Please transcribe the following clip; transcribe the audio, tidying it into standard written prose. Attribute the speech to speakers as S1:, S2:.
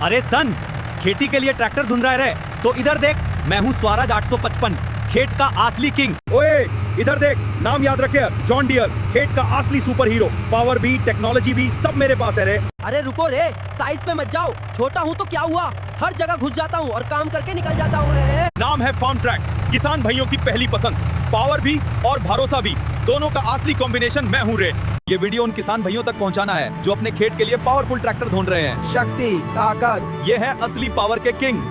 S1: अरे सन, खेती के लिए ट्रैक्टर ढूंढ रहा है तो इधर देख, मैं हूँ स्वराज 855, खेत का असली किंग।
S2: ओए इधर देख, नाम याद रखे, जॉन डियर, खेत का असली सुपर हीरो। पावर भी, टेक्नोलॉजी भी, सब मेरे पास है रे।
S3: अरे रुको रे, साइज पे मत जाओ, छोटा हूँ तो क्या हुआ, हर जगह घुस जाता हूँ और काम करके निकल जाता हूँ रे।
S2: नाम है फार्म ट्रैक, किसान भाइयों की पहली पसंद। पावर भी और भरोसा भी, दोनों का असली कॉम्बिनेशन मैं हूँ रे।
S1: ये वीडियो उन किसान भाइयों तक पहुंचाना है जो अपने खेत के लिए पावरफुल ट्रैक्टर ढूंढ रहे हैं।
S3: शक्ति, ताकत,
S1: ये है असली पावर के किंग।